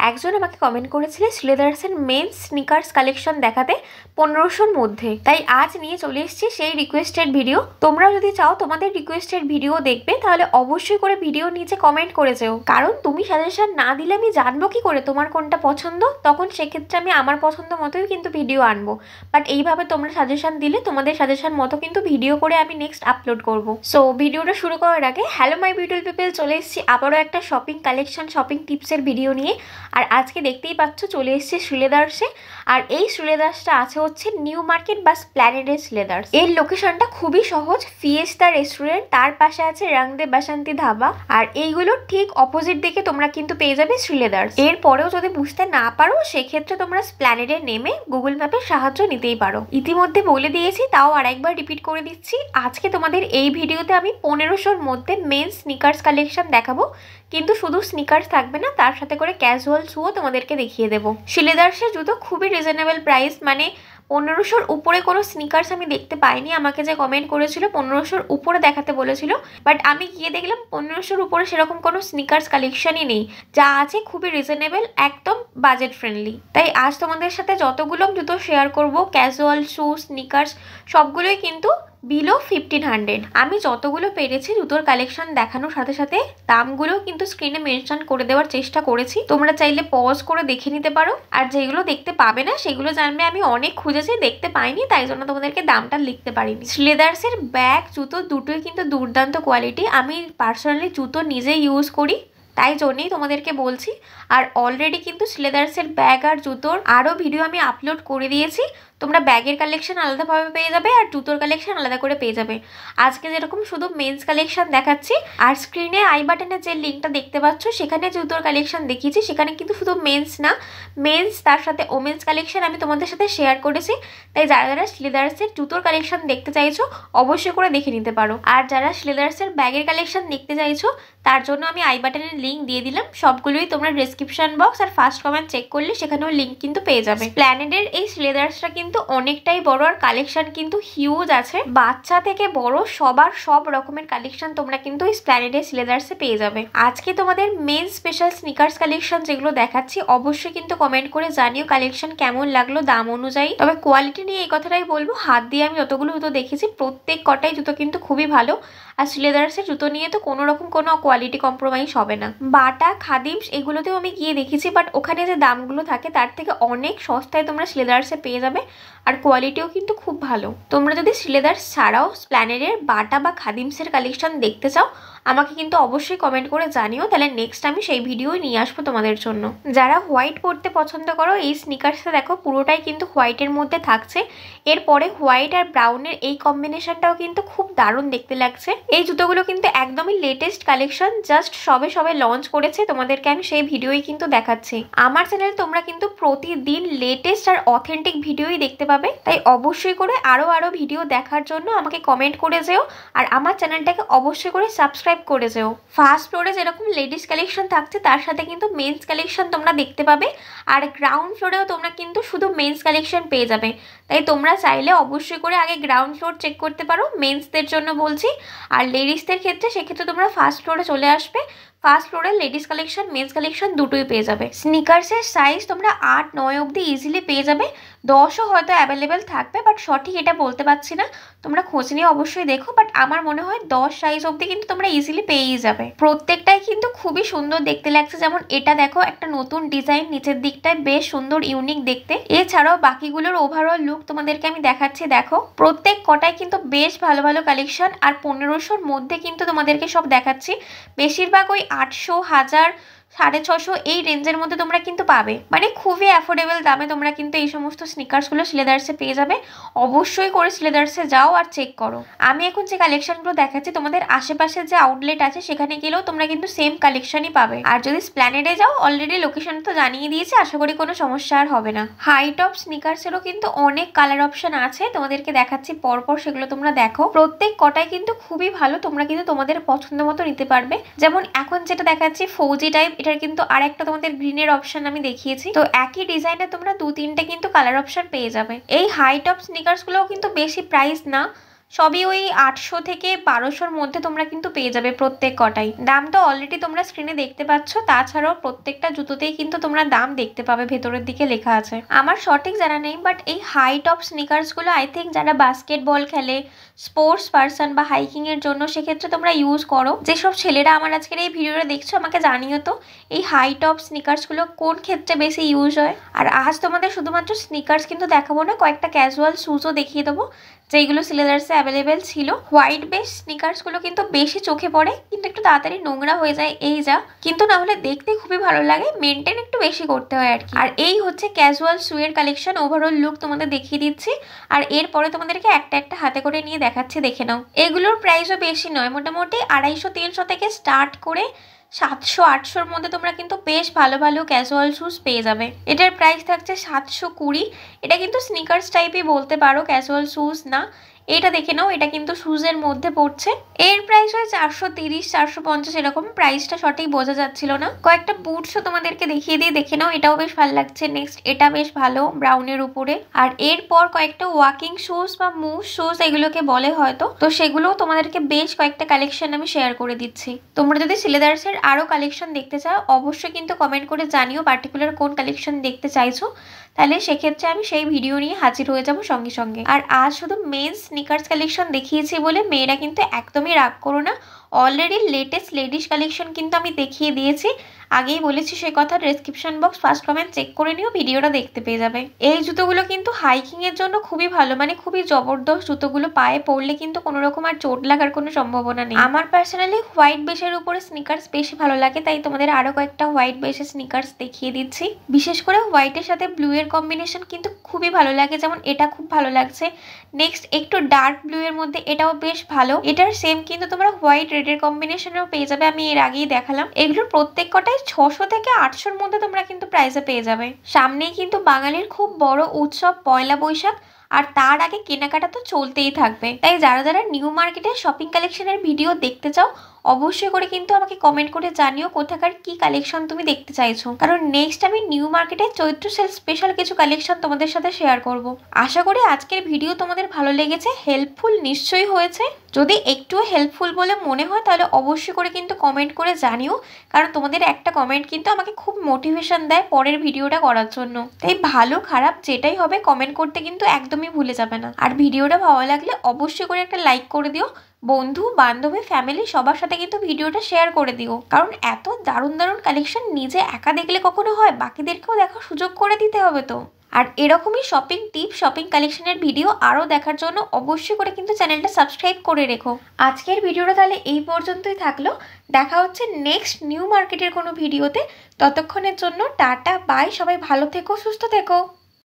একজন আমাকে কমেন্ট করেছিল স্লেদার্সের মেন্স স্নিকার্স কালেকশন দেখাতে 1500-র মধ্যে। তাই আজ নিয়ে চলে এসেছি সেই রিকোয়েস্টেড ভিডিও। তোমরাও যদি চাও তোমাদের রিকোয়েস্টেড ভিডিও দেখবে তাহলে অবশ্যই করে ভিডিও নিচে কমেন্ট করে যেও, কারণ তুমি সাজেশন না দিলে আমি জানবো কি করে তোমার কোনটা পছন্দ। তখন সেক্ষেত্রে আমি আমার পছন্দ মতোই কিন্তু ভিডিও আনবো, বাট এইভাবে তোমরা সাজেশন দিলে তোমাদের সাজেশন মতো কিন্তু ভিডিও করে আমি নেক্সট আপলোড করবো। সো ভিডিওটা শুরু করার আগে হ্যালো মাই বিউটিফুল পিপল, চলে এসেছি আবারও একটা শপিং কালেকশন শপিং টিপসের ভিডিও নিয়ে। আর আজকে দেখতেই পাচ্ছ চলে এসেছে শ্রীলেদার্সে। আর এই শ্রীলেদার্সটা আছে হচ্ছে নিউ মার্কেট বা স্প্ল্যানেডের শ্রীলেদার্স। এর লোকেশনটা খুবই সহজ, ফিয়েস্তা রেস্টুরেন্ট, তার পাশে আছে রংদে বাসন্তী ধাবা, আর এইগুলো ঠিক অপোজিট দিকে তোমরা কিন্তু পেয়ে যাবে শ্রীলেদার্স। এরপরেও যদি বুঝতে না পারো সেক্ষেত্রে তোমরা স্প্ল্যানেডে নেমে গুগল ম্যাপের সাহায্য নিতেই পারো। ইতিমধ্যে বলে দিয়েছি, তাও আরেকবার রিপিট করে দিচ্ছি, আজকে তোমাদের এই ভিডিওতে আমি 1500-র মধ্যে মেন্স স্নিকার্স কালেকশন দেখাবো। কিন্তু শুধু স্নিকার্স থাকবে না, তার সাথে করে ক্যাজুয়াল শুও তোমাদেরকে দেখিয়ে দেবো। শ্রীলেদার্সের জুতো খুবই রিজনেবল প্রাইস, মানে 1500-র উপরে কোনো স্নিকার্স আমি দেখতে পাইনি। আমাকে যে কমেন্ট করেছিল 1500-র উপরে দেখাতে বলেছিল, বাট আমি গিয়ে দেখলাম 1500-র উপরে সেরকম কোনো স্নিকার্স কালেকশনই নেই। যা আছে খুবই রিজনেবল, একদম বাজেট ফ্রেন্ডলি। তাই আজ তোমাদের সাথে যতগুলো জুতো শেয়ার করব, ক্যাজুয়াল শু, স্নিকার্স, সবগুলোই কিন্তু বিলো 1500। আমি যতগুলো পেরেছি জুতোর কালেকশন দেখানোর সাথে সাথে দামগুলো কিন্তু স্ক্রিনে মেনশন করে দেওয়ার চেষ্টা করেছি। তোমরা চাইলে পজ করে দেখে নিতে পারো, আর যেগুলো দেখতে পাবে না সেগুলো জানবে আমি অনেক খুঁজেছি, দেখতে পাইনি, তাই জন্য তোমাদেরকে দামটা লিখতে পারিনি। শ্লেদার্সের ব্যাগ জুতো দুটোই কিন্তু দুর্দান্ত কোয়ালিটি। আমি পার্সোনালি জুতো নিজে ইউজ করি, তাই জন্যই তোমাদেরকে বলছি। আর অলরেডি কিন্তু শ্লেদার্সের ব্যাগ আর জুতোর আরও ভিডিও আমি আপলোড করে দিয়েছি। তোমরা ব্যাগের কালেকশন আলাদাভাবে পেয়ে যাবে আর জুতোর কালেকশন আলাদা করে পেয়ে যাবে। আজকে যেরকম শুধু মেন্স কালেকশন দেখাচ্ছি, আর স্ক্রিনে আই বাটনে যে লিঙ্কটা দেখতে পাচ্ছ সেখানে জুতোর কালেকশন দেখিয়েছি, সেখানে কিন্তু শুধু মেন্স না, মেন্স তার সাথে ওমেন্স কালেকশন আমি তোমাদের সাথে শেয়ার করেছি। তাই যারা যারা শ্লেদার্সের জুতোর কালেকশন দেখতে চাইছো অবশ্যই করে দেখে নিতে পারো। আর যারা শ্লেদার্সের ব্যাগের কালেকশন দেখতে চাইছো তার জন্য আমি আই বাটনের লিঙ্ক দিয়ে দিলাম। সবগুলোই তোমরা ডেসক্রিপশন বক্স আর ফার্স্ট কমেন্ট চেক করলে সেখানেও লিঙ্ক কিন্তু পেয়ে যাবে। প্ল্যানেডের এই শ্লেদার্সটা কিন্তু অনেকটাই বড়, আর কালেকশন কিন্তু হিউজ আছে। বাচ্চা থেকে বড় সবার সব রকমের কালেকশন তোমরা কিন্তু এই প্ল্যানেডের শ্লেদার্সে পেয়ে যাবে। আজকে তোমাদের মেন স্পেশাল স্নিকার্স কালেকশন যেগুলো দেখাচ্ছি অবশ্যই কিন্তু কমেন্ট করে জানিও কালেকশন কেমন লাগলো দাম অনুযায়ী। তবে কোয়ালিটি নিয়ে এই কথাটাই বলবো, হাত দিয়ে আমি যতগুলো জুতো দেখেছি প্রত্যেক কটাই জুতো কিন্তু খুবই ভালো। আর শ্লেদার্সের জুতো নিয়ে তো কোনো রকম কোনো কোয়ালিটি কম্প্রোমাইজ হবে না। বাটা, খাদিমস এগুলোতেও আমি গিয়ে দেখেছি, বাট ওখানে যে দামগুলো থাকে তার থেকে অনেক সস্তায় তোমরা শ্লেদার্সে পেয়ে যাবে, আর কোয়ালিটিও কিন্তু খুব ভালো। তোমরা যদি শ্লেদার্স ছাড়াও প্ল্যানেডের বাটা বা খাদিমসের কালেকশন দেখতে চাও আমাকে কিন্তু অবশ্যই কমেন্ট করে জানিও, তাহলে নেক্সট আমি সেই ভিডিও নিয়ে আসবো তোমাদের জন্য। যারা হোয়াইট পরতে পছন্দ করো, এই স্নিকার্সটা দেখো পুরোটাই কিন্তু হোয়াইটের মধ্যে থাকছে। এরপরে হোয়াইট আর ব্রাউনের এই কম্বিনেশনটাও কিন্তু খুব দারুণ দেখতে লাগছে। এই জুতোগুলো কিন্তু একদমই লেটেস্ট কালেকশন, জাস্ট সবে সবে লঞ্চ করেছে, তোমাদেরকে আমি সেই ভিডিওই কিন্তু দেখাচ্ছি। আমার চ্যানেলে তোমরা কিন্তু প্রতিদিন লেটেস্ট আর অথেন্টিক ভিডিওই দেখতে পাবে, তাই অবশ্যই করে আরো ভিডিও দেখার জন্য আমাকে কমেন্ট করে যেও, আর আমার চ্যানেলটাকে অবশ্যই করে সাবস্ক্রাইব করে যেও। ফার্স্ট ফ্লোরে যেরকম লেডিস কালেকশন থাকছে তার সাথে কিন্তু মেন্স কালেকশন তোমরা দেখতে পাবে, আর গ্রাউন্ড ফ্লোরেও তোমরা কিন্তু শুধু মেন্স কালেকশন পেয়ে যাবে। তাই তোমরা চাইলে অবশ্যই করে আগে গ্রাউন্ড ফ্লোর চেক করতে পারো, মেন্সদের জন্য বলছি। আর লেডিসদের ক্ষেত্রে সেক্ষেত্রে তোমরা ফার্স্ট ফ্লোরে চলে আসবে। ফার্স্ট ফ্লোরে লেডিস কালেকশন মেন্স কালেকশন দুটোই পেয়ে যাবে। স্নিকার্সের সাইজ তোমরা 8-9 অবধি ইজিলি পেয়ে যাবে, 10ও হয়তো অ্যাভেলেবেল থাকবে, বাট সঠিক এটা বলতে পারছি না, তোমরা খোঁজ নিয়ে অবশ্যই দেখো। বাট আমার মনে হয় 10 সাইজ অবধি কিন্তু তোমরা ইজিলি পেয়েই যাবে। প্রত্যেকটাই কিন্তু খুবই সুন্দর দেখতে লাগছে। যেমন এটা দেখো, একটা নতুন ডিজাইন, নিচের দিকটায় বেশ সুন্দর ইউনিক দেখতে। এছাড়াও বাকিগুলোর ওভারঅল লুক তোমাদেরকে আমি দেখাচ্ছি। দেখো প্রত্যেক কটাই কিন্তু বেশ ভালো ভালো কালেকশন, আর 1500-র মধ্যে কিন্তু তোমাদেরকে সব দেখাচ্ছি। বেশিরভাগ ওই 800, 1000, 650 এই রেঞ্জের মধ্যে তোমরা কিন্তু পাবে, মানে খুবই অ্যাফোর্ডেবল দামে তোমরা কিন্তু এই সমস্ত স্নিকার্সগুলো শ্লেদার্সে পেয়ে যাবে। অবশ্যই করে শ্লেদার্সে যাও আর চেক করো। আমি এখন যে কালেকশনগুলো দেখাচ্ছি তোমাদের আশেপাশে যে আউটলেট আছে সেখানে গেলেও তোমরা কিন্তু সেম কালেকশনই পাবে। আর যদি স্প্ল্যানেডে যাও, অলরেডি লোকেশন তো জানিয়ে দিয়েছি, আশা করি কোনো সমস্যা আর হবে না। হাই টপ স্নিকার্সেরও কিন্তু অনেক কালার অপশন আছে, তোমাদেরকে দেখাচ্ছি পরপর, সেগুলো তোমরা দেখো। প্রত্যেক কটাই কিন্তু খুবই ভালো, তোমরা কিন্তু তোমাদের পছন্দ মতো নিতে পারবে। যেমন এখন যেটা দেখাচ্ছি ফৌজি টাইপ, এটার কিন্তু আর একটা তোমাদের গ্রিনের অপশন আমি দেখিয়েছি। তো একই ডিজাইনে তোমরা 2-3টে কিন্তু কালার অপশন পেয়ে যাবে। এই হাই টপ স্নিকার্স গুলোও কিন্তু বেশি প্রাইস না, সবই ওই 800 থেকে 1200-র মধ্যে তোমরা কিন্তু পেয়ে যাবে প্রত্যেক কটাই। দামটা অলরেডি তোমরা স্ক্রিনে দেখতে পাচ্ছ, তাছাড়াও প্রত্যেকটা জুতোতেই কিন্তু তোমরা দাম দেখতে পাবে, ভেতরের দিকে লেখা আছে। আমার সঠিক জানা নেই, বাট এই হাই টপ স্নিকার্সগুলো আই থিঙ্ক যারা বাস্কেটবল খেলে, স্পোর্টস পার্সন বা হাইকিং এর জন্য, সেক্ষেত্রে তোমরা ইউজ করো। যেসব ছেলেরা আমার আজকের এই ভিডিওটা দেখছো আমাকে জানিও তো এই হাই টপ স্নিকার্সগুলো কোন ক্ষেত্রে বেশি ইউজ হয়। আর আজ তোমাদের শুধুমাত্র স্নিকার্স কিন্তু দেখাবো না, কয়েকটা ক্যাজুয়াল শুজও দেখিয়ে দেবো যেইগুলো স্লিদার্সে অ্যাভেলেবেল ছিল। হোয়াইট বেস স্নিকার্সগুলো কিন্তু বেশি চোখে পড়ে, কিন্তু একটু তাড়াতাড়ি নোংরা হয়ে যায় এই যা, কিন্তু না হলে দেখতে খুবই ভালো লাগে, মেনটেন একটু বেশি করতে হয় আর কি। আর এই হচ্ছে ক্যাজুয়াল শুয়ের কালেকশন, ওভারঅল লুক তোমাদের দেখিয়ে দিচ্ছি। আর এরপরে তোমাদেরকে একটা একটা হাতে করে নিয়ে দেখাচ্ছি, দেখে নাও। এগুলোর প্রাইসও বেশি নয়, মোটামুটি 250-300 থেকে স্টার্ট করে 700-800-র মধ্যে তোমরা কিন্তু বেশ ভালো ভালো ক্যাজুয়াল শুজ পেয়ে যাবে। এটার প্রাইস থাকছে 720। এটা কিন্তু স্নিকার্স টাইপই বলতে পারো, ক্যাজুয়াল শুজ না। এটা দেখে নাও, এটা কিন্তু শুজের মধ্যে পড়ছে। এর প্রাইস হয় 430-450 এরকম, প্রাইসটা সঠিক বোঝা যাচ্ছিল না। কয়েকটা বুটসও তোমাদেরকে দেখিয়ে দিই, দেখে নাও, এটাও বেশ ভালো লাগছে। নেক্সট এটা বেশ ভালো, ব্রাউনের উপরে। আর এরপর কয়েকটা ওয়াকিং শুজ বা মুভ শুজ এগুলোকে বলে হয়তো, তো সেগুলোও তোমাদেরকে বেশ কয়েকটা কালেকশন আমি শেয়ার করে দিচ্ছি। তোমরা যদি স্লিদার্সের আরো কালেকশন দেখতে চাও অবশ্যই কিন্তু কমেন্ট করে জানিও পার্টিকুলার কোন কালেকশন দেখতে চাইছো, তাহলে সেক্ষেত্রে আমি সেই ভিডিও নিয়ে হাজির হয়ে যাব সঙ্গে সঙ্গে। আর আজ শুধু মেন্স স্নিকার্স কালেকশন দেখিয়েছি বলে মেয়েরা কিন্তু একদমই রাগ করো না, অলরেডি লেটেস্ট লেডিস কালেকশন কিন্তু আমি দেখিয়ে দিয়েছি, আগেই বলেছি সেই কথা। Description box first comment check করে নিও, ভিডিওটা দেখতে পেয়ে যাবে। এই জুতোগুলো কিন্তু হাইকিং এর জন্য খুবই ভালো, মানে খুবই জবরদস্ত জুতোগুলো, পায়ে পড়লে কিন্তু কোনো রকম আর চোট লাগার কোনো সম্ভাবনা নেই। আমার পার্সোনালি হোয়াইট বেসের উপরে স্নিকার্স বেশি ভালো লাগে, তাই তোমাদের আরো কয়েকটা হোয়াইট বেসের স্নিকার্স দেখিয়ে দিচ্ছি। বিশেষ করে হোয়াইটের সাথে ব্লু এর কম্বিনেশন কিন্তু খুবই ভালো লাগে, যেমন এটা খুব ভালো লাগছে। নেক্সট একটু ডার্ক ব্লু এর মধ্যে এটাও বেশ ভালো, এটার সেম কিন্তু তোমরা হোয়াইট রেড এর কম্বিনেশনেও পেয়ে যাবে, আমি এর আগেই দেখালাম। এগুলোর প্রত্যেক কটাই 600 থেকে 800-র মধ্যে তোমরা কিন্তু প্রাইসে পেয়ে যাবে। সামনেই কিন্তু বাঙালির খুব বড় উৎসব পয়লা বৈশাখ, আর তার আগে কেনাকাটা তো চলতেই থাকবে, তাই যারা যারা নিউ মার্কেটের শপিং কালেকশনের ভিডিও দেখতে চাও অবশ্যই করে কিন্তু আমাকে কমেন্ট করে জানিও কোথাকার কি কালেকশন তুমি দেখতে চাইছো, কারণ নেক্সট আমি নিউ মার্কেটের চৈত্র সেল স্পেশাল কিছু কালেকশন তোমাদের সাথে শেয়ার করব। আশা করি আজকের ভিডিও তোমাদের ভালো লেগেছে, হেল্পফুল নিশ্চয়ই হয়েছে। যদি একটুও হেল্পফুল বলে মনে হয় তাহলে অবশ্যই করে কিন্তু কমেন্ট করে জানিও, কারণ তোমাদের একটা কমেন্ট কিন্তু আমাকে খুব মোটিভেশন দেয় পরের ভিডিওটা করার জন্য। তাই ভালো খারাপ যেটাই হবে কমেন্ট করতে কিন্তু একদমই ভুলে যাবে না। আর ভিডিওটা ভালো লাগলে অবশ্যই করে একটা লাইক করে দিও, বন্ধু বান্ধবী ফ্যামিলি সবার সাথে কিন্তু ভিডিওটা শেয়ার করে দিও, কারণ এত দারুণ দারুণ কালেকশন নিজে একা দেখলে কখনো হয়, বাকিদেরকেও দেখার সুযোগ করে দিতে হবে তো। আর এরকমই শপিং টিপ শপিং কালেকশনের ভিডিও আরও দেখার জন্য অবশ্যই করে কিন্তু চ্যানেলটা সাবস্ক্রাইব করে রেখো। আজকের ভিডিওটা তাহলে এই পর্যন্তই থাকলো, দেখা হচ্ছে নেক্সট নিউ মার্কেটের কোনো ভিডিওতে। ততক্ষণের জন্য টাটা বাই, সবাই ভালো থেকো, সুস্থ থেকো।